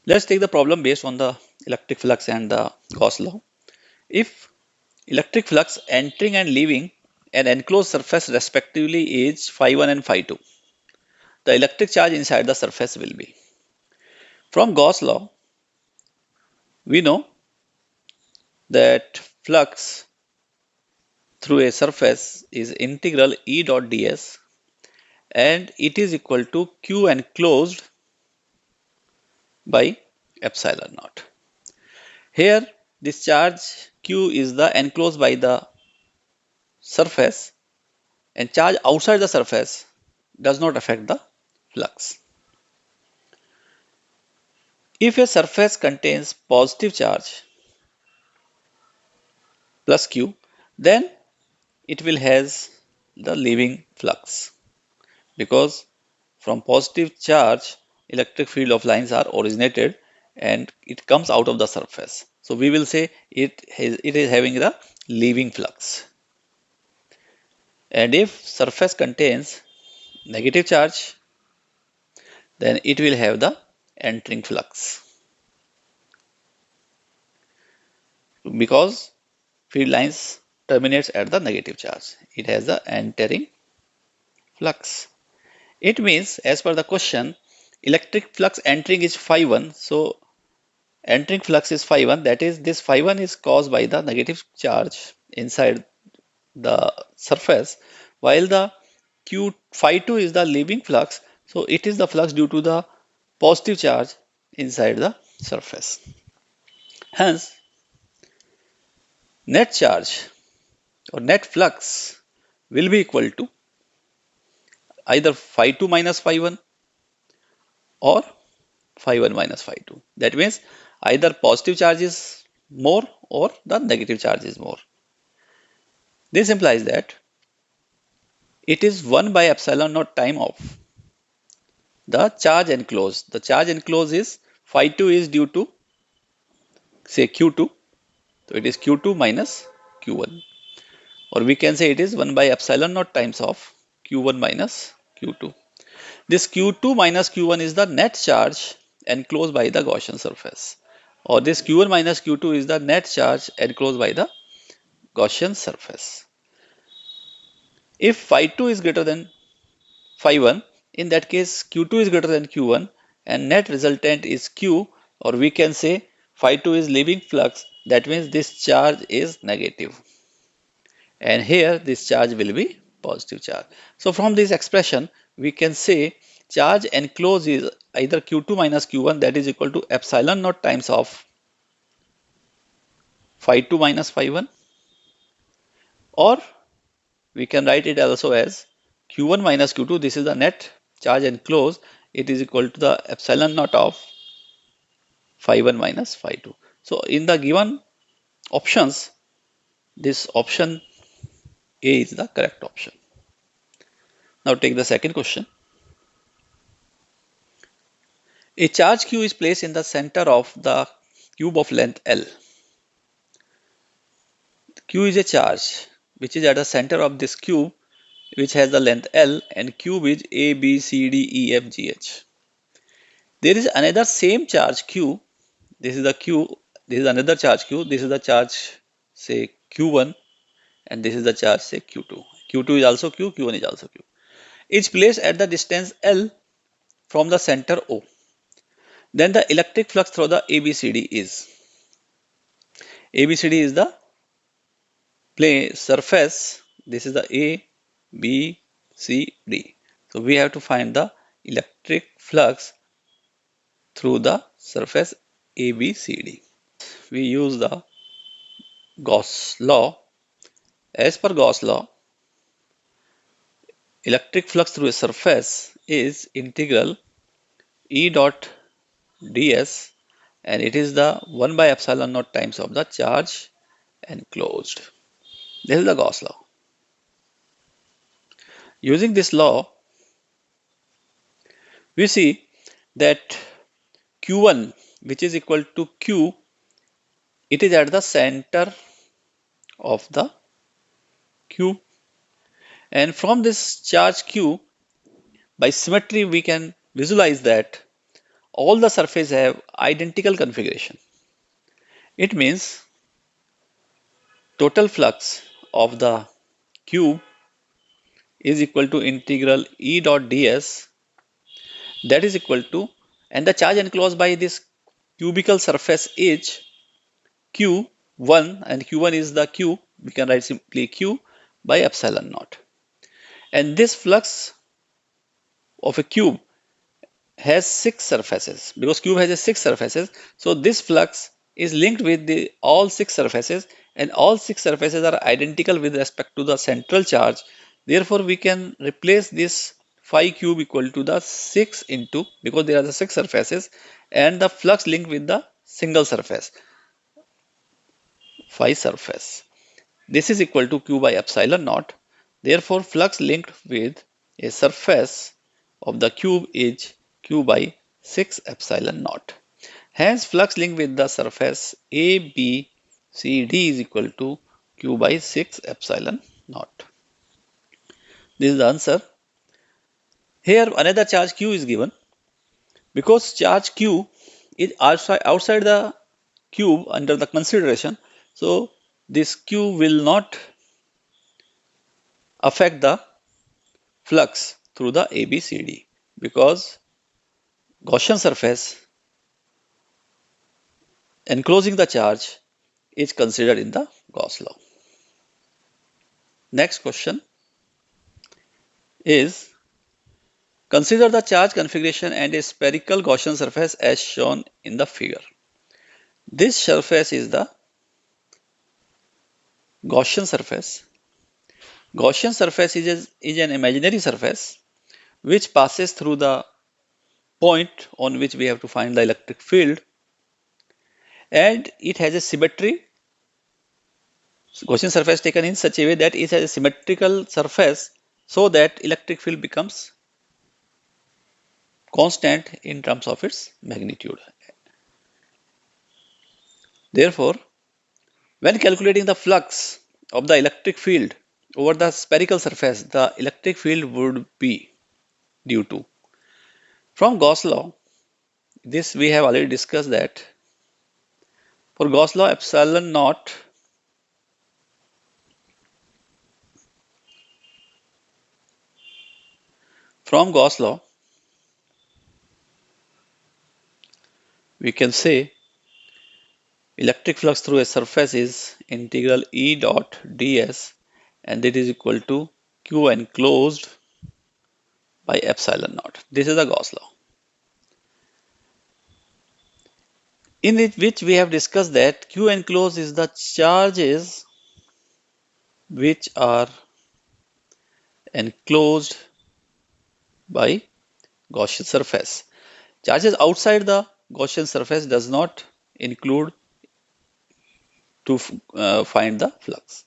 Let's take the problem based on the electric flux and the Gauss law. If electric flux entering and leaving an enclosed surface respectively is phi1 and phi2, the electric charge inside the surface will be. From Gauss law, we know that flux through a surface is integral E dot ds and it is equal to Q enclosed by epsilon naught. Here, this charge Q is the enclosed by the surface and charge outside the surface does not affect the flux. If a surface contains positive charge plus Q, then it will has the leaving flux because from positive charge electric field of lines are originated and it comes out of the surface. So we will say it is having the leaving flux. And if surface contains negative charge, then it will have the entering flux because field lines terminates at the negative charge. It has the entering flux. It means as per the question, electric flux entering is phi1. So entering flux is phi1. That is, this phi1 is caused by the negative charge inside the surface, while the Q phi2 is the leaving flux. So it is the flux due to the positive charge inside the surface. Hence, net charge or net flux will be equal to either phi2 minus phi1 or phi1 minus phi2. That means either positive charge is more or the negative charge is more. This implies that it is 1 by epsilon naught time of the charge enclosed. The charge enclosed is phi2 is due to say q2. So it is q2 minus q1. Or we can say it is 1 by epsilon naught times of q1 minus q2. This q2 minus q1 is the net charge enclosed by the Gaussian surface. Or this q1 minus q2 is the net charge enclosed by the Gaussian surface. If phi2 is greater than phi1, in that case q2 is greater than q1 and net resultant is q, or we can say phi2 is leaving flux. That means this charge is negative. And here this charge will be positive charge. So from this expression, we can say charge enclosed is either q2 minus q1, that is equal to epsilon naught times of phi2 minus phi1, or we can write it also as q1 minus q2. This is the net charge enclosed. It is equal to the epsilon naught of phi1 minus phi2. So in the given options, this option A is the correct option. Now take the second question. A charge q is placed in the center of the cube of length L. Q is a charge which is at the center of this cube which has the length L, and cube is A, B, C, D, E, F, G, H. There is another same charge Q. This is the Q. This is another charge Q. This is the charge say Q1 and this is the charge say Q2. Q2 is also Q, Q1 is also Q. It's placed at the distance L from the center O. Then the electric flux through the ABCD is. ABCD is the plane surface. This is the A, B, C, D. So we have to find the electric flux through the surface ABCD. We use the Gauss law. As per Gauss law, electric flux through a surface is integral E dot ds, and it is the 1 by epsilon naught times of the charge enclosed. This is the Gauss law. Using this law, we see that Q1, which is equal to Q, it is at the center of the Q. And from this charge Q, by symmetry, we can visualize that all the surfaces have identical configuration. It means total flux of the cube is equal to integral E dot ds, that is equal to, and the charge enclosed by this cubical surface is Q1, and Q1 is the Q, we can write simply Q by epsilon naught. And this flux of a cube has 6 surfaces, because cube has 6 surfaces, so this flux is linked with the all 6 surfaces, and all 6 surfaces are identical with respect to the central charge. Therefore we can replace this phi cube equal to the 6 into, because there are the 6 surfaces, and the flux linked with the single surface, phi surface. This is equal to Q by epsilon naught. Therefore flux linked with a surface of the cube is Q by 6 epsilon naught. Hence flux linked with the surface A, B, C, D is equal to Q by 6 epsilon naught. This is the answer. Here another charge Q is given. Because charge Q is outside the cube under the consideration, so this Q will not affect the flux through the ABCD, because Gaussian surface enclosing the charge is considered in the Gauss law. Next question is, consider the charge configuration and a spherical Gaussian surface as shown in the figure. This surface is the Gaussian surface. Gaussian surface is an imaginary surface which passes through the point on which we have to find the electric field, and it has a symmetry. Gaussian surface taken in such a way that it has a symmetrical surface, so that electric field becomes constant in terms of its magnitude. Therefore, when calculating the flux of the electric field over the spherical surface, the electric field would be due to. From Gauss law, this we have already discussed that for Gauss law epsilon naught from Gauss law we can say electric flux through a surface is integral E dot ds, and it is equal to Q enclosed by epsilon naught. This is the Gauss law, in which we have discussed that Q enclosed is the charges which are enclosed by Gaussian surface. Charges outside the Gaussian surface does not include to find the flux.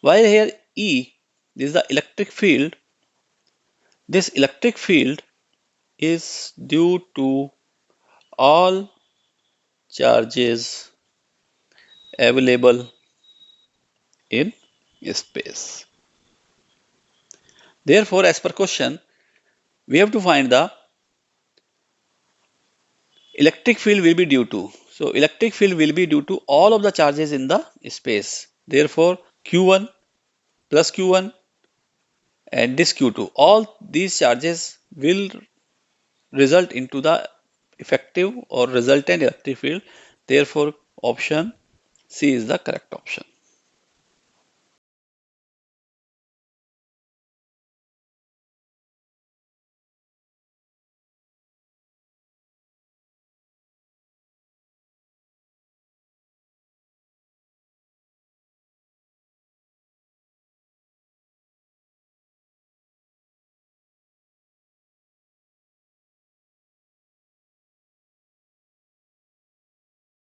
While here E, this is the electric field. This electric field is due to all charges available in space. Therefore, as per question, we have to find the electric field will be due to. So, electric field will be due to all of the charges in the space. Therefore, Q1 plus Q1 and this Q2, all these charges will result into the effective or resultant electric field. Therefore, option C is the correct option.